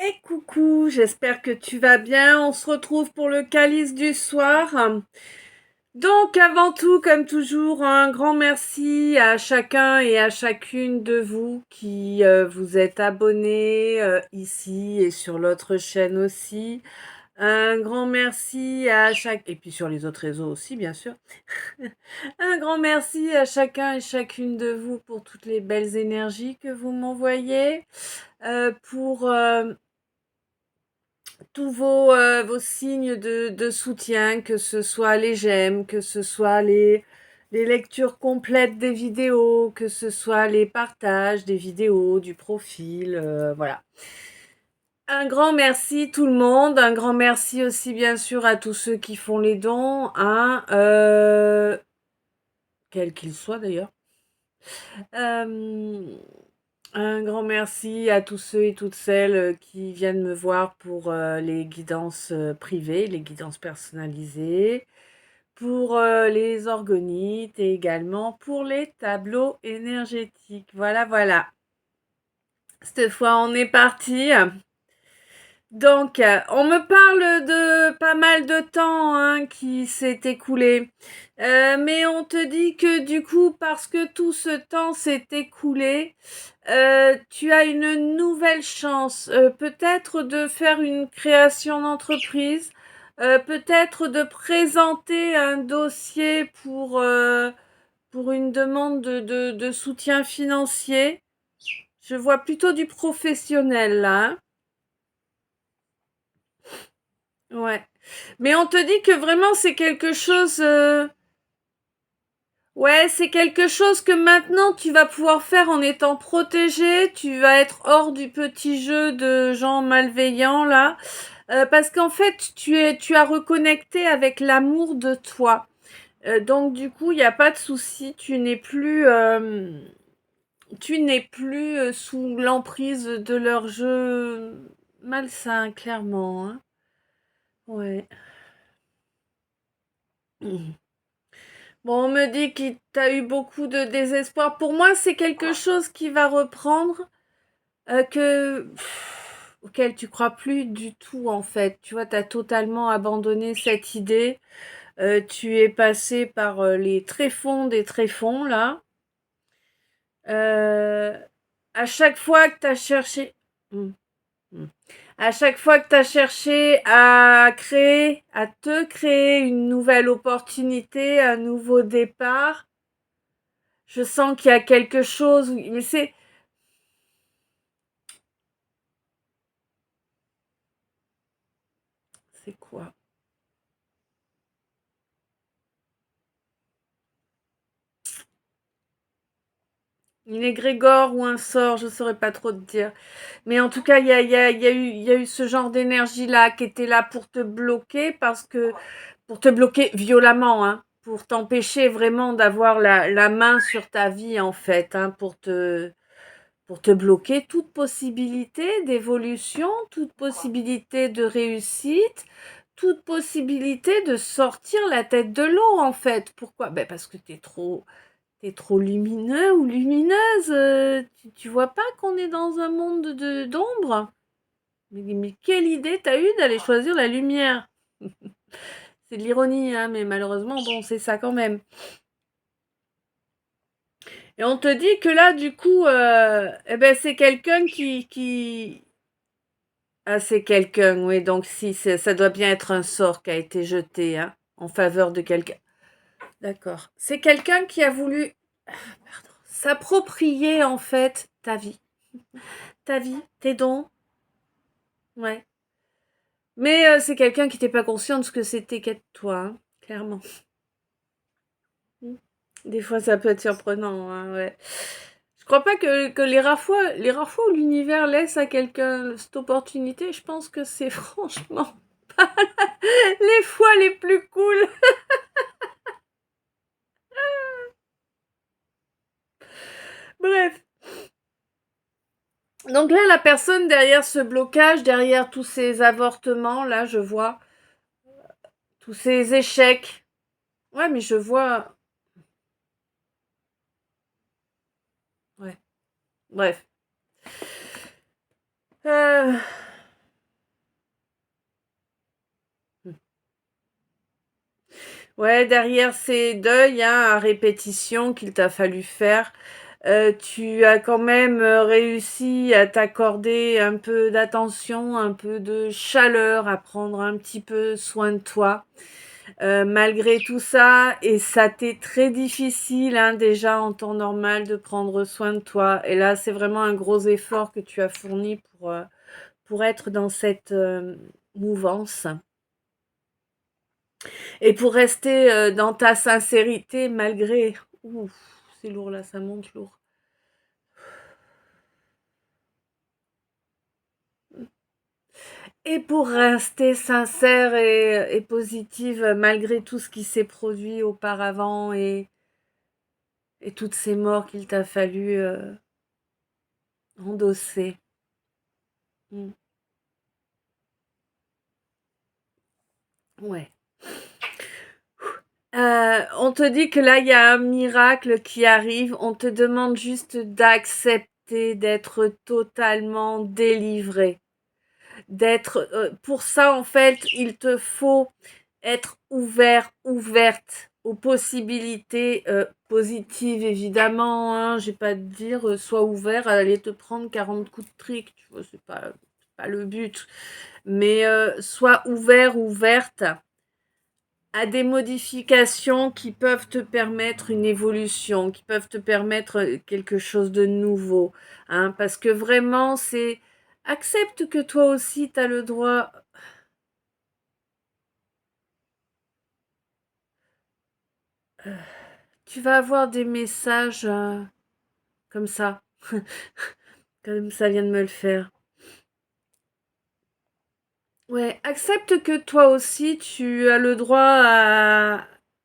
Et coucou, j'espère que tu vas bien. On se retrouve pour le calice du soir. Donc avant tout, comme toujours, un grand merci à chacun et à chacune de vous qui vous êtes abonnés ici et sur l'autre chaîne aussi. Un grand merci à chaque... Et puis sur les autres réseaux aussi, bien sûr. Un grand merci à chacun et chacune de vous pour toutes les belles énergies que vous m'envoyez. Pour tous vos signes de soutien, que ce soit les j'aime, que ce soit les lectures complètes des vidéos, que ce soit les partages des vidéos, du profil, voilà. Un grand merci tout le monde, un grand merci aussi bien sûr à tous ceux qui font les dons, hein, quels qu'ils soient d'ailleurs. Euh, Un grand merci à tous ceux et toutes celles qui viennent me voir pour les guidances privées, les guidances personnalisées, pour les orgonites et également pour les tableaux énergétiques. Voilà, voilà. Cette fois, on est parti. Donc, on me parle de pas mal de temps hein, qui s'est écoulé. Mais on te dit que du coup, parce que tout ce temps s'est écoulé, tu as une nouvelle chance. Peut-être de faire une création d'entreprise, peut-être de présenter un dossier pour une demande de soutien financier. Je vois plutôt du professionnel là. Hein. Ouais. Mais on te dit que vraiment c'est quelque chose... Ouais, c'est quelque chose que maintenant tu vas pouvoir faire en étant protégé. Tu vas être hors du petit jeu de gens malveillants là. Parce qu'en fait, tu as reconnecté avec l'amour de toi. Donc du coup, il n'y a pas de souci. Tu n'es plus sous l'emprise de leur jeu malsain, clairement. Hein. Ouais. Bon, on me dit que t'as eu beaucoup de désespoir. Pour moi, c'est quelque chose qui va reprendre, auquel tu crois plus du tout, en fait. Tu vois, t'as totalement abandonné cette idée. Tu es passé par les tréfonds des tréfonds, là. Euh, à chaque fois que t'as cherché... Hmm, hmm. À chaque fois que t'as cherché à te créer une nouvelle opportunité, un nouveau départ, je sens qu'il y a quelque chose, mais c'est quoi? Une égrégore ou un sort, je saurais pas trop te dire. Mais en tout cas, il y a eu ce genre d'énergie-là qui était là pour te bloquer, pour te bloquer violemment, hein, pour t'empêcher vraiment d'avoir la main sur ta vie, en fait, hein, pour te bloquer toute possibilité d'évolution, toute possibilité de réussite, toute possibilité de sortir la tête de l'eau, en fait. Pourquoi? Ben parce que t'es trop lumineux ou lumineuse. Tu vois pas qu'on est dans un monde d'ombre? Mais quelle idée t'as eu d'aller choisir la lumière? C'est de l'ironie, hein, mais malheureusement, bon, c'est ça quand même. Et on te dit que là, du coup, eh ben, c'est quelqu'un qui... Ah, c'est quelqu'un, oui, donc si, ça doit bien être un sort qui a été jeté, hein, en faveur de quelqu'un. D'accord. C'est quelqu'un qui a voulu s'approprier, en fait, ta vie. Ta vie, tes dons, ouais. Mais c'est quelqu'un qui n'était pas conscient de ce que c'était qu'être toi, hein, clairement. Mm. Des fois, ça peut être surprenant, hein, ouais. Je crois pas que les rares fois où l'univers laisse à quelqu'un cette opportunité, je pense que c'est franchement pas les fois les plus cool. Bref. Donc là, la personne derrière ce blocage, derrière tous ces avortements, là, je vois tous ces échecs. Ouais, mais je vois... Ouais, bref. Euh, Ouais, derrière ces deuils, hein, à répétition qu'il t'a fallu faire, tu as quand même, réussi à t'accorder un peu d'attention, un peu de chaleur, à prendre un petit peu soin de toi, malgré tout ça et ça t'est très difficile, hein, déjà en temps normal de prendre soin de toi et là, c'est vraiment un gros effort que tu as fourni pour être dans cette, mouvance et pour rester, dans ta sincérité malgré ouf, c'est lourd là, ça monte lourd. Et pour rester sincère et positive malgré tout ce qui s'est produit auparavant et toutes ces morts qu'il t'a fallu endosser. Mm. Ouais. On te dit que là, il y a un miracle qui arrive. On te demande juste d'accepter d'être totalement délivré. D'être, pour ça, en fait, il te faut être ouvert, ouverte aux possibilités positives, évidemment. Hein, je vais pas te dire, sois ouvert à aller te prendre 40 coups de trick, tu vois, c'est pas le but. Mais sois ouvert, ouverte à des modifications qui peuvent te permettre une évolution, qui peuvent te permettre quelque chose de nouveau. Hein, parce que vraiment, c'est accepte que toi aussi, tu as le droit. Tu vas avoir des messages comme ça, comme ça vient de me le faire. Ouais, accepte que toi aussi, tu as le droit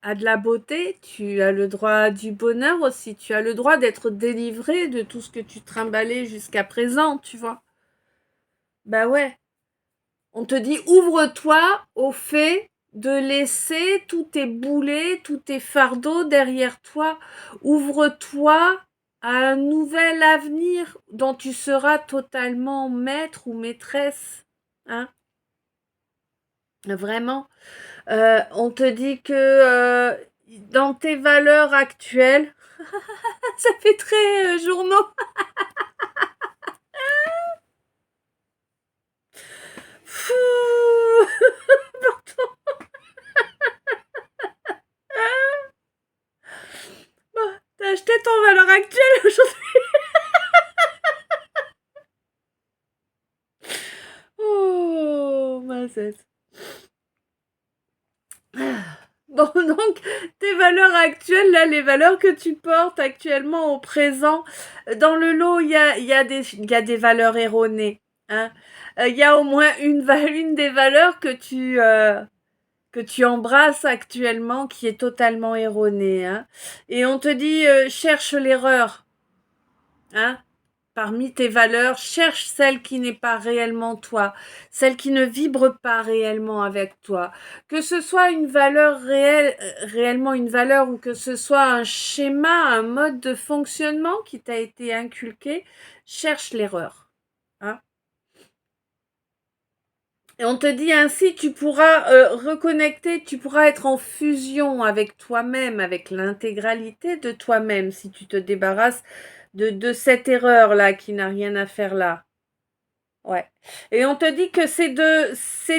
à de la beauté, tu as le droit à du bonheur aussi, tu as le droit d'être délivré de tout ce que tu trimballais jusqu'à présent, tu vois. Bah ouais, on te dit ouvre-toi au fait de laisser tous tes boulets, tous tes fardeaux derrière toi. Ouvre-toi à un nouvel avenir dont tu seras totalement maître ou maîtresse. Hein, vraiment. On te dit que dans tes valeurs actuelles, ça fait très journaux. T'as acheté ton valeur actuelle aujourd'hui. Oh, ma cesse. Bon, donc, tes valeurs actuelles, là, les valeurs que tu portes actuellement au présent, dans le lot, il y a des valeurs erronées. Hein. Il y a au moins une des valeurs que tu embrasses actuellement qui est totalement erronée. Hein. Et on te dit, cherche l'erreur. Hein. Parmi tes valeurs, cherche celle qui n'est pas réellement toi, celle qui ne vibre pas réellement avec toi. Que ce soit une valeur réelle, réellement une valeur, ou que ce soit un schéma, un mode de fonctionnement qui t'a été inculqué, cherche l'erreur. Hein. Et on te dit ainsi, tu pourras reconnecter, tu pourras être en fusion avec toi-même, avec l'intégralité de toi-même, si tu te débarrasses de cette erreur-là qui n'a rien à faire là. Ouais. Et on te dit que c'est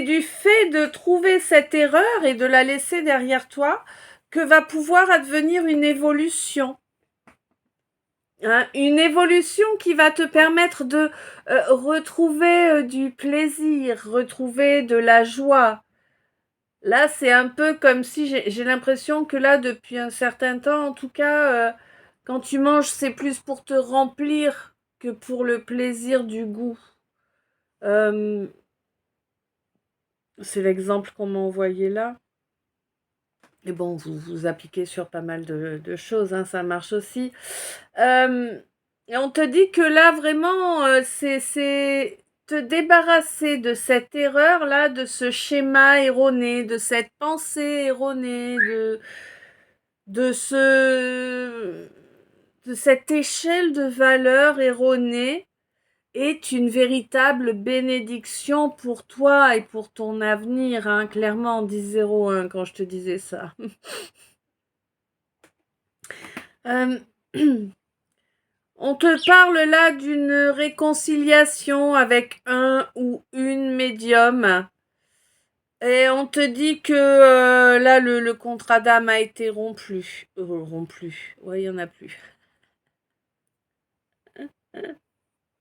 du fait de trouver cette erreur et de la laisser derrière toi que va pouvoir advenir une évolution. Hein, une évolution qui va te permettre de retrouver du plaisir, retrouver de la joie. Là, c'est un peu comme si j'ai l'impression que là, depuis un certain temps, en tout cas, quand tu manges, c'est plus pour te remplir que pour le plaisir du goût. Euh, C'est l'exemple qu'on m'a envoyé là. Et bon, vous appliquez sur pas mal de choses, hein, ça marche aussi. Et on te dit que là, vraiment, c'est te débarrasser de cette erreur-là, de ce schéma erroné, de cette pensée erronée, de ce, de cette échelle de valeurs erronée est une véritable bénédiction pour toi et pour ton avenir, hein, clairement, 10-01 quand je te disais ça. Euh, On te parle là d'une réconciliation avec un ou une médium. Et on te dit que là, le contrat d'âme a été rompu. Rompu. Ouais, il n'y en a plus.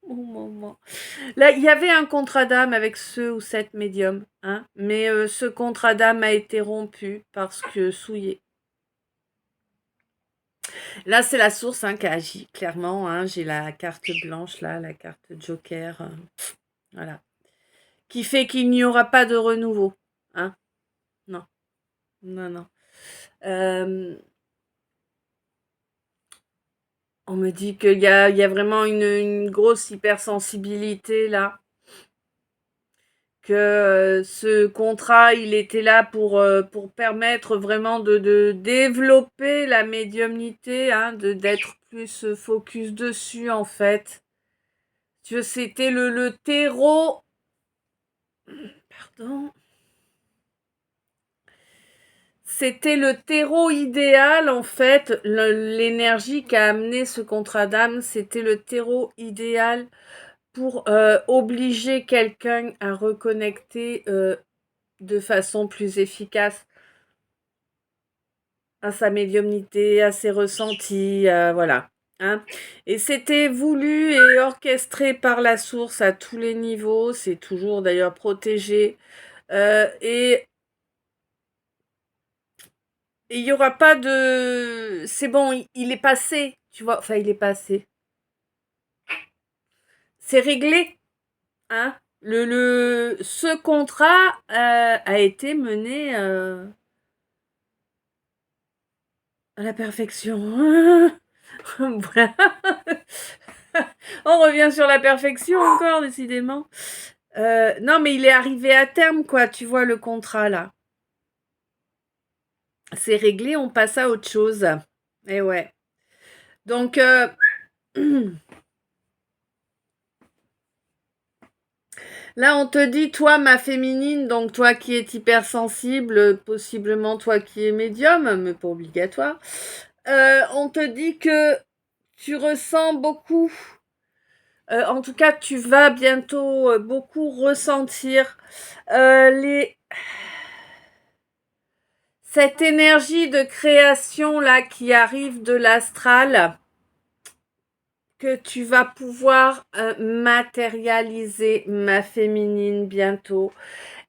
Au moment. Là, il y avait un contrat d'âme avec ce ou cette médium, hein, mais ce contrat d'âme a été rompu parce que souillé. Là, c'est la source hein, qui a agi, clairement. Hein, j'ai la carte blanche, là, la carte Joker. Voilà. Qui fait qu'il n'y aura pas de renouveau. Hein. Non. Non, non. On me dit qu'il y a vraiment une grosse hypersensibilité là. Que ce contrat, il était là pour permettre vraiment de développer la médiumnité, hein, d'être plus focus dessus en fait. C'était le terreau. Pardon. C'était le terreau idéal, en fait. L'énergie qui a amené ce contrat d'âme, c'était le terreau idéal pour obliger quelqu'un à reconnecter de façon plus efficace à sa médiumnité, à ses ressentis, voilà. Hein. Et c'était voulu et orchestré par la source à tous les niveaux. C'est toujours d'ailleurs protégé. Et il n'y aura pas de... C'est bon, il est passé, tu vois. Enfin, il est passé. C'est réglé, hein. Ce contrat a été mené à la perfection. Voilà. On revient sur la perfection encore, décidément. Non, mais il est arrivé à terme, quoi. Tu vois, le contrat, là. C'est réglé, on passe à autre chose. Et ouais. Donc, là, on te dit, toi, ma féminine, donc toi qui es hypersensible, possiblement toi qui es médium, mais pas obligatoire, on te dit que tu ressens beaucoup, en tout cas, tu vas bientôt beaucoup ressentir cette énergie de création là qui arrive de l'astral, que tu vas pouvoir matérialiser, ma féminine, bientôt.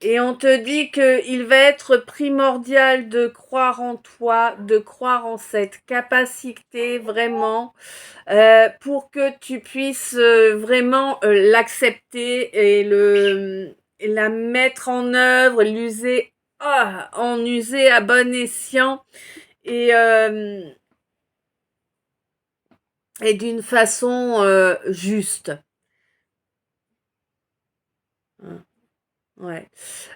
Et on te dit qu'il va être primordial de croire en toi, de croire en cette capacité vraiment pour que tu puisses vraiment l'accepter et la mettre en œuvre, en user à bon escient et d'une façon juste. Ouais.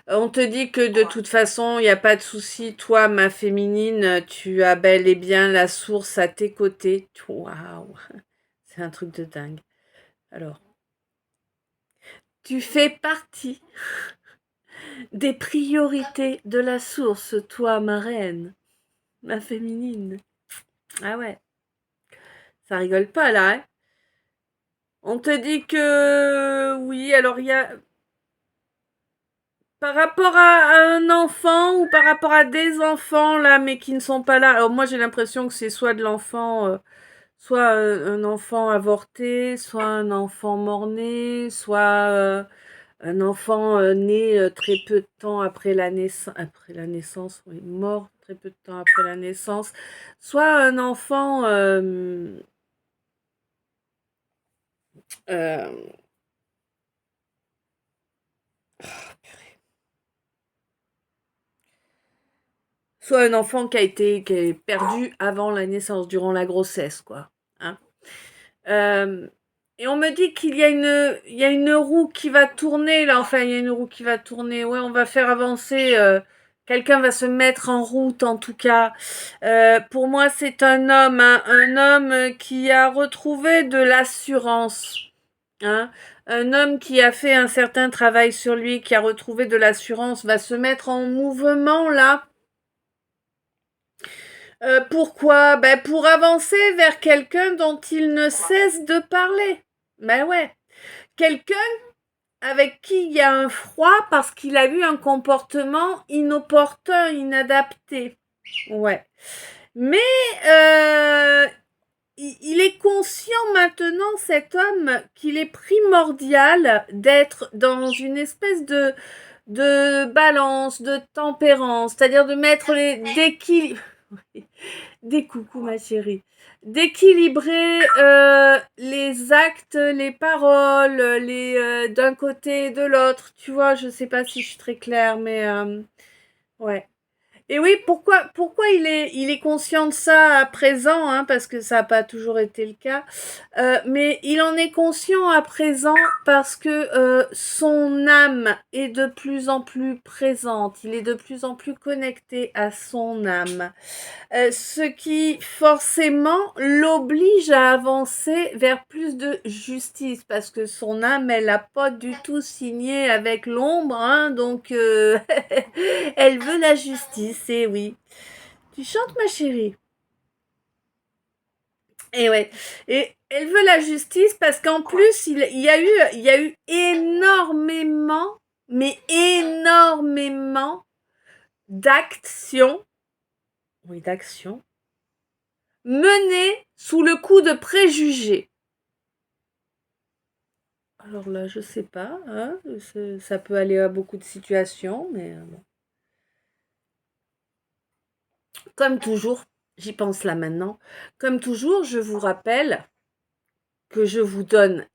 On te dit que de toute façon, il n'y a pas de souci. Toi, ma féminine, tu as bel et bien la source à tes côtés. Waouh, c'est un truc de dingue. Alors, tu fais partie des priorités de la source, toi, ma reine, ma féminine. Ah ouais, ça rigole pas là, hein. On te dit que oui, alors il y a par rapport à un enfant ou par rapport à des enfants là, mais qui ne sont pas là. Alors moi j'ai l'impression que c'est soit de l'enfant, soit un enfant avorté, soit un enfant mort-né, soit un enfant né très peu de temps après la naissance, oui, mort très peu de temps après la naissance, soit un enfant euh, soit un enfant qui est perdu avant la naissance, durant la grossesse, quoi. Hein. Et on me dit qu'il y a une roue qui va tourner, là. Enfin, il y a une roue qui va tourner. Ouais, on va faire avancer. Quelqu'un va se mettre en route, en tout cas. Pour moi, c'est un homme, hein, un homme qui a retrouvé de l'assurance, Hein. Un homme qui a fait un certain travail sur lui, qui a retrouvé de l'assurance, va se mettre en mouvement là. Pourquoi? Ben pour avancer vers quelqu'un dont il ne cesse de parler. Ben ouais. Quelqu'un avec qui il y a un froid parce qu'il a eu un comportement inopportun, inadapté. Ouais. Mais il est conscient maintenant, cet homme, qu'il est primordial d'être dans une espèce de balance, de tempérance, c'est-à-dire de mettre d'équilibre. Des coucous, ma chérie. D'équilibrer les actes, les paroles, d'un côté et de l'autre. Tu vois, je sais pas si je suis très claire, mais ouais. Et oui, pourquoi il est conscient de ça à présent, hein, parce que ça n'a pas toujours été le cas, mais il en est conscient à présent parce que son âme est de plus en plus présente, il est de plus en plus connecté à son âme. Ce qui forcément l'oblige à avancer vers plus de justice, parce que son âme, elle n'a pas du tout signé avec l'ombre, hein, donc elle veut la justice, et oui. Tu chantes, ma chérie? Et ouais, et elle veut la justice parce qu'en plus, il y a eu énormément, mais énormément d'actions, oui, d'actions, menées sous le coup de préjugés. Alors là, je sais pas, hein, ça peut aller à beaucoup de situations, mais bon. Comme toujours, j'y pense là maintenant, comme toujours, je vous rappelle que je vous donne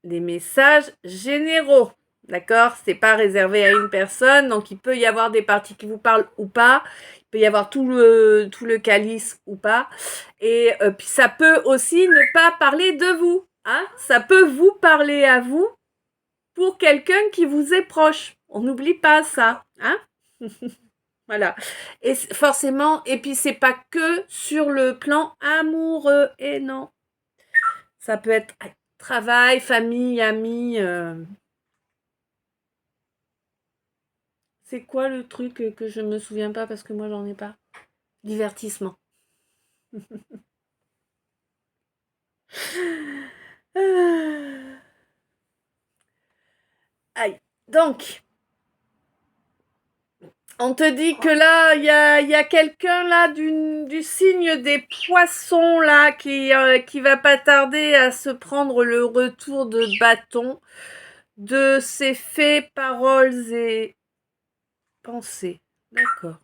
des messages généraux. D'accord? C'est pas réservé à une personne, donc il peut y avoir des parties qui vous parlent ou pas. Il peut y avoir tout le calice ou pas. Et puis ça peut aussi ne pas parler de vous. Hein? Ça peut vous parler à vous pour quelqu'un qui vous est proche. On n'oublie pas ça. Hein? Voilà. Et forcément, et puis c'est pas que sur le plan amoureux. Et non. Ça peut être travail, famille, amis. C'est quoi le truc que je me souviens pas parce que moi j'en ai pas? Divertissement. Aïe. Donc, on te dit que là, il y a quelqu'un là du signe des poissons là qui va pas tarder à se prendre le retour de bâton de ses faits, paroles et pensées. D'accord.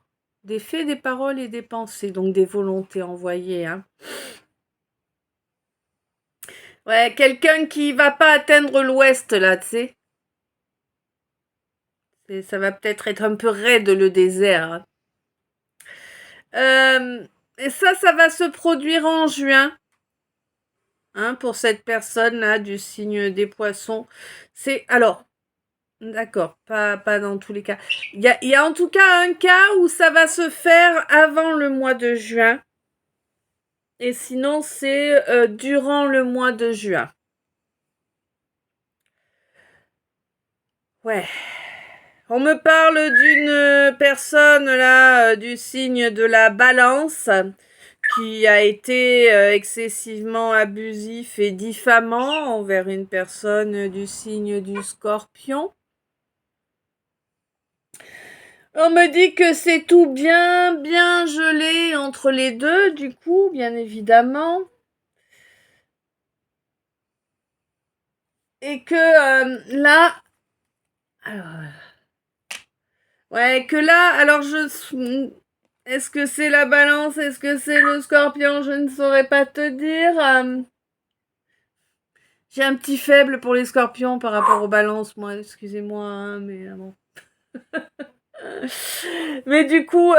Des faits, des paroles et des pensées, donc des volontés envoyées, hein. Ouais, quelqu'un qui va pas atteindre l'ouest là, tu sais. Ça va peut-être être un peu raide le désert. Et ça va se produire en juin. Hein, pour cette personne-là du signe des poissons. C'est alors, d'accord, pas dans tous les cas. Il y a en tout cas un cas où ça va se faire avant le mois de juin. Et sinon, c'est durant le mois de juin. Ouais. On me parle d'une personne là du signe de la balance qui a été excessivement abusif et diffamant envers une personne du signe du Scorpion. On me dit que c'est tout bien gelé entre les deux, du coup, bien évidemment. Et que là... Alors, ouais, que là, alors est-ce que c'est la balance? Est-ce que c'est le scorpion? Je ne saurais pas te dire. J'ai un petit faible pour les scorpions par rapport aux balances, moi, excusez-moi, hein, mais bon. Mais du coup,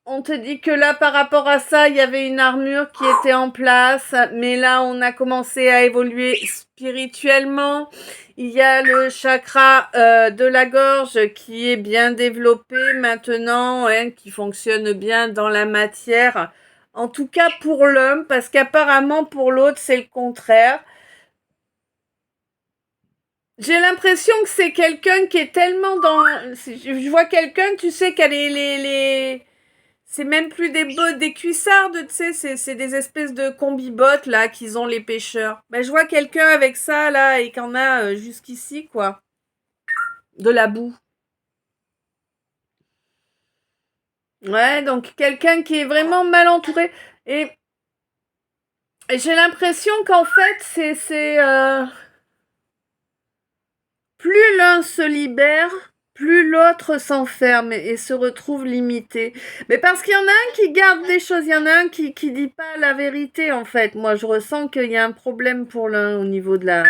on te dit que là, par rapport à ça, il y avait une armure qui était en place, mais là, on a commencé à évoluer spirituellement. Il y a le chakra de la gorge qui est bien développé maintenant, hein, qui fonctionne bien dans la matière. En tout cas pour l'homme, parce qu'apparemment pour l'autre, c'est le contraire. J'ai l'impression que c'est quelqu'un qui est tellement dans... Je vois quelqu'un, tu sais, qu'elle est les... C'est même plus des cuissardes, tu sais, c'est des espèces de combi-bottes, là, qu'ils ont les pêcheurs. Ben, je vois quelqu'un avec ça, là, et qu'en a jusqu'ici, quoi. De la boue. Ouais, donc quelqu'un qui est vraiment mal entouré. Et j'ai l'impression qu'en fait, plus l'un se libère, plus l'autre s'enferme et se retrouve limité. Mais parce qu'il y en a un qui garde des choses, il y en a un qui dit pas la vérité, en fait. Moi, je ressens qu'il y a un problème pour l'un au niveau de la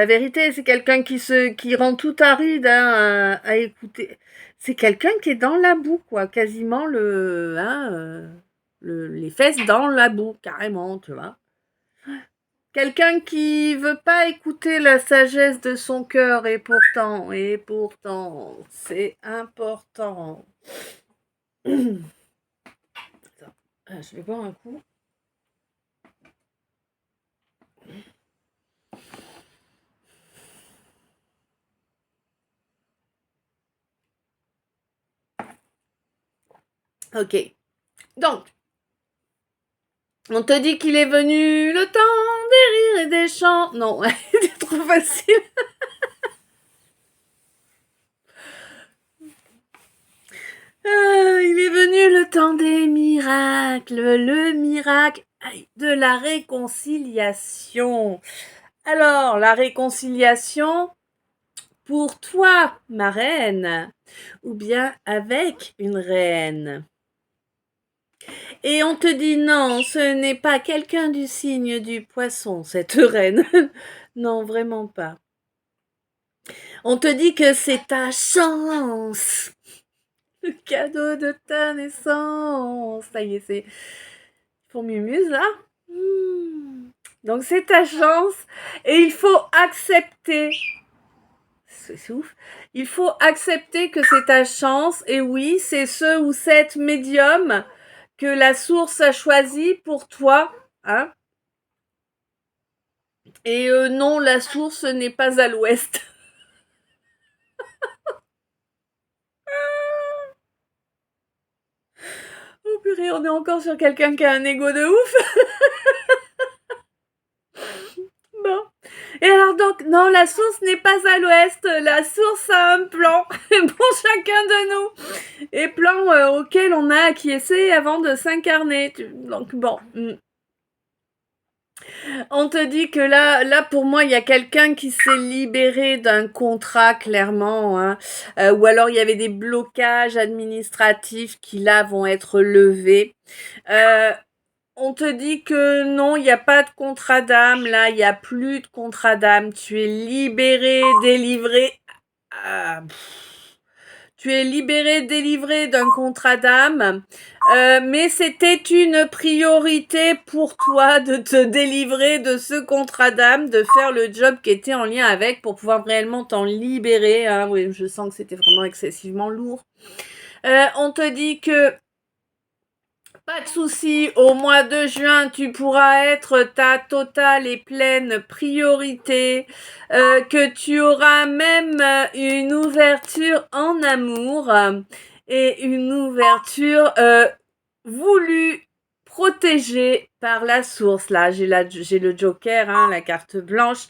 vérité. C'est quelqu'un qui rend tout aride, hein, à écouter. C'est quelqu'un qui est dans la boue, quoi. Quasiment les fesses dans la boue, carrément, tu vois. Quelqu'un qui veut pas écouter la sagesse de son cœur, et pourtant, c'est important. Attends, je vais boire un coup. Ok. Donc, on te dit qu'il est venu le temps des rires et des chants. Non, c'est trop facile. Il est venu le temps des miracles, le miracle de la réconciliation. Alors, la réconciliation pour toi, ma reine, ou bien avec une reine. Et on te dit non, ce n'est pas quelqu'un du signe du poisson, cette reine. Non, vraiment pas. On te dit que c'est ta chance. Le cadeau de ta naissance. Ça y est, c'est pour Mumuse, là. Donc c'est ta chance et il faut accepter. C'est ouf. Il faut accepter que c'est ta chance et oui, c'est ce ou cette médium que la source a choisi pour toi, hein. Et non, la source n'est pas à l'ouest. Oh purée, on est encore sur quelqu'un qui a un ego de ouf. Bon. Et alors donc, non, la source n'est pas à l'ouest, la source a un plan pour chacun de nous. Et plan auquel on a acquiescé avant de s'incarner. Donc bon. On te dit que là pour moi, il y a quelqu'un qui s'est libéré d'un contrat, clairement, hein. Ou alors il y avait des blocages administratifs qui là vont être levés. On te dit que non, il n'y a pas de contrat d'âme, là, il n'y a plus de contrat d'âme. Tu es libéré, délivré. Ah, tu es libéré, délivré d'un contrat d'âme. Mais c'était une priorité pour toi de te délivrer de ce contrat d'âme, de faire le job qui était en lien avec pour pouvoir réellement t'en libérer, hein. Oui, je sens que c'était vraiment excessivement lourd. On te dit que pas de souci, au mois de juin, tu pourras être ta totale et pleine priorité, que tu auras même une ouverture en amour et une ouverture voulue, protégée par la source. Là, j'ai le joker, hein, la carte blanche.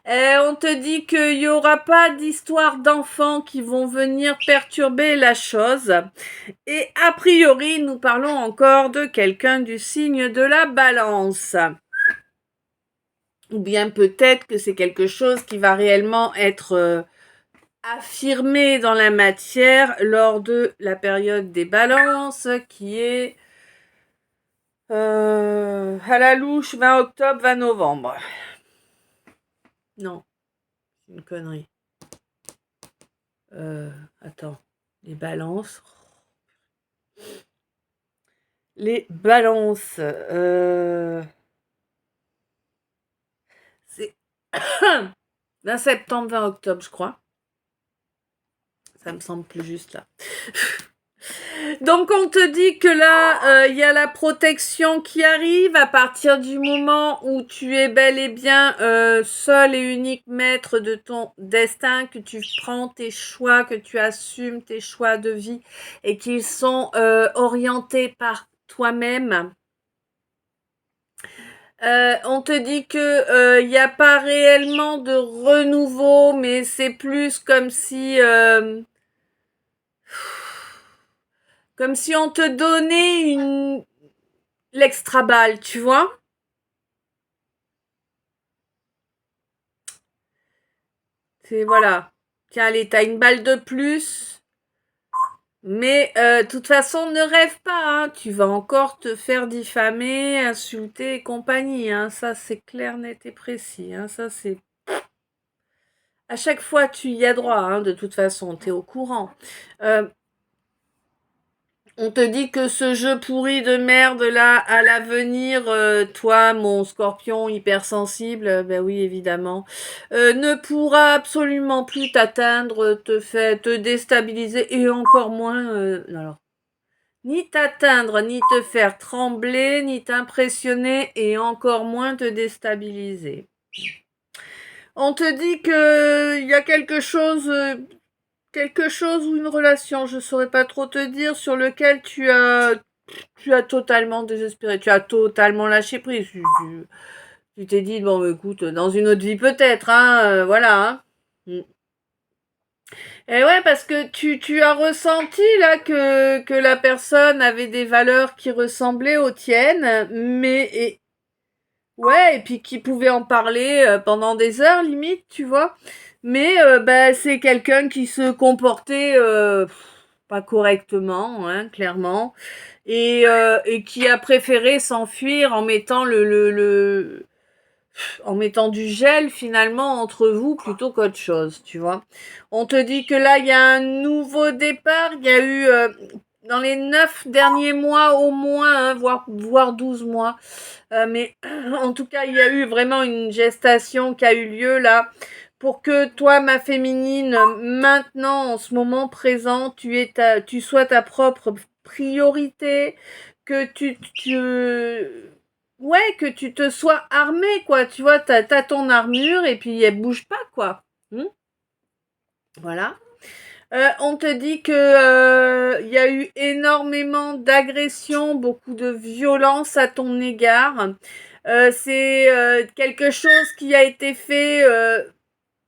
On te dit qu'il n'y aura pas d'histoire d'enfants qui vont venir perturber la chose. Et a priori, nous parlons encore de quelqu'un du signe de la balance. Ou bien peut-être que c'est quelque chose qui va réellement être affirmé dans la matière lors de la période des balances, qui est à la louche 20 octobre, 20 novembre. Non, c'est une connerie. Attends, les balances. Les balances. C'est 20 septembre, 20 octobre, je crois. Ça me semble plus juste là. Donc on te dit que là, il y a la protection qui arrive à partir du moment où tu es bel et bien seul et unique maître de ton destin, que tu prends tes choix, que tu assumes tes choix de vie et qu'ils sont orientés par toi-même. On te dit que il n'y a pas réellement de renouveau, mais c'est plus comme si on te donnait l'extra balle, tu vois. C'est voilà. Tiens, allez, t'as une balle de plus. Mais de toute façon, ne rêve pas, hein. Tu vas encore te faire diffamer, insulter et compagnie, hein. Ça, c'est clair, net et précis, hein. Ça, c'est... À chaque fois, tu y as droit, hein. De toute façon, t'es au courant. On te dit que ce jeu pourri de merde là, à l'avenir, toi, mon scorpion hypersensible, ben oui, évidemment, ne pourra absolument plus t'atteindre, te déstabiliser et encore moins, alors, ni t'atteindre, ni te faire trembler, ni t'impressionner et encore moins te déstabiliser. On te dit que il y a quelque chose ou une relation, je saurais pas trop te dire, sur lequel tu as totalement désespéré, tu as totalement lâché prise. Tu t'es dit, bon, écoute, dans une autre vie peut-être, hein, voilà. Hein. Mm. Et ouais, parce que tu as ressenti là que la personne avait des valeurs qui ressemblaient aux tiennes, ouais, et puis qui pouvait en parler pendant des heures limite, tu vois. Mais bah, c'est quelqu'un qui se comportait pas correctement, hein, clairement, et qui a préféré s'enfuir en mettant en mettant du gel finalement entre vous plutôt qu'autre chose, tu vois. On te dit que là, il y a un nouveau départ, il y a eu dans les 9 derniers mois au moins, hein, voire 12 mois, mais en tout cas, il y a eu vraiment une gestation qui a eu lieu là pour que toi, ma féminine, maintenant, en ce moment présent, tu sois ta propre priorité, que ouais, que tu te sois armée, quoi. Tu vois, t'as ton armure et puis elle bouge pas, quoi. Voilà. On te dit que y a eu énormément d'agressions, beaucoup de violence à ton égard. C'est quelque chose qui a été fait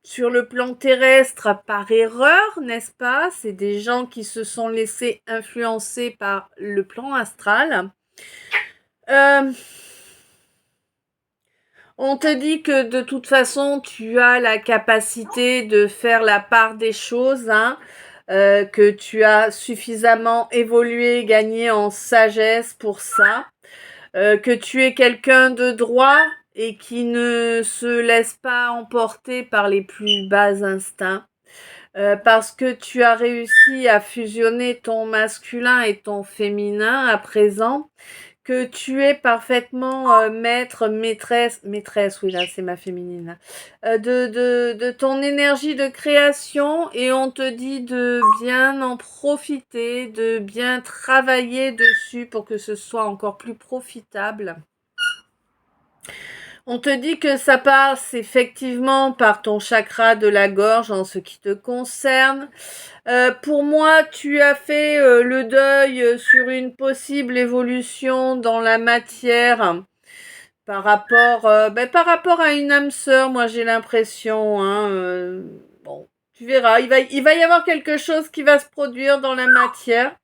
sur le plan terrestre par erreur, n'est-ce pas? C'est des gens qui se sont laissés influencer par le plan astral. Euh, on te dit que de toute façon, tu as la capacité de faire la part des choses, hein, que tu as suffisamment évolué, gagné en sagesse pour ça, que tu es quelqu'un de droit et qui ne se laisse pas emporter par les plus bas instincts. Parce que tu as réussi à fusionner ton masculin et ton féminin à présent, que tu es parfaitement maître, maîtresse, oui là c'est ma féminine, de ton énergie de création et on te dit de bien en profiter, de bien travailler dessus pour que ce soit encore plus profitable. On te dit que ça passe effectivement par ton chakra de la gorge en ce qui te concerne. Pour moi, tu as fait le deuil sur une possible évolution dans la matière par rapport à une âme sœur. Moi, j'ai l'impression. Hein, bon, tu verras. Il va y avoir quelque chose qui va se produire dans la matière.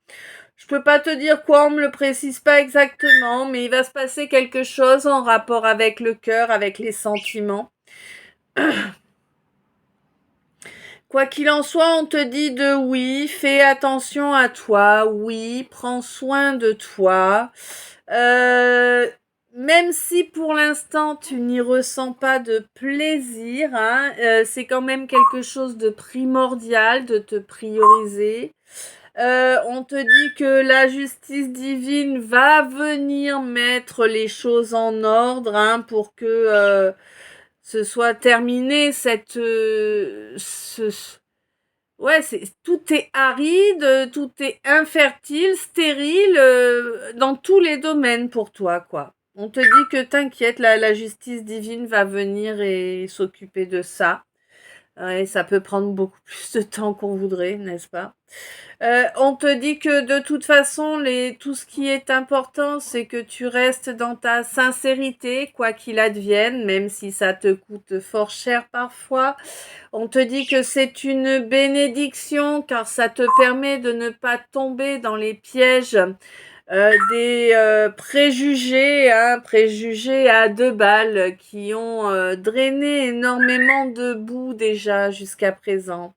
Je peux pas te dire quoi, on me le précise pas exactement, mais il va se passer quelque chose en rapport avec le cœur, avec les sentiments. Quoi qu'il en soit, on te dit de oui, fais attention à toi, oui, prends soin de toi. Même si pour l'instant tu n'y ressens pas de plaisir, hein, c'est quand même quelque chose de primordial de te prioriser. On te dit que la justice divine va venir mettre les choses en ordre, hein, pour que ce soit terminé Ouais, tout est aride, tout est infertile, stérile, dans tous les domaines pour toi, quoi. On te dit que t'inquiète, la justice divine va venir et s'occuper de ça. Ouais, ça peut prendre beaucoup plus de temps qu'on voudrait, n'est-ce pas? On te dit que de toute façon, tout ce qui est important, c'est que tu restes dans ta sincérité, quoi qu'il advienne, même si ça te coûte fort cher parfois. On te dit que c'est une bénédiction car ça te permet de ne pas tomber dans les pièges des préjugés, hein, préjugés à deux balles qui ont drainé énormément de boue déjà jusqu'à présent.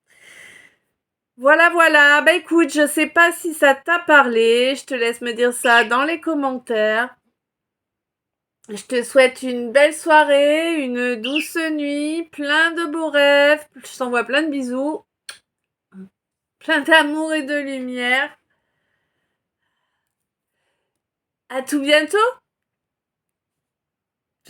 Voilà, voilà. Bah écoute, je sais pas si ça t'a parlé. Je te laisse me dire ça dans les commentaires. Je te souhaite une belle soirée, une douce nuit, plein de beaux rêves. Je t'envoie plein de bisous, plein d'amour et de lumière. À tout bientôt.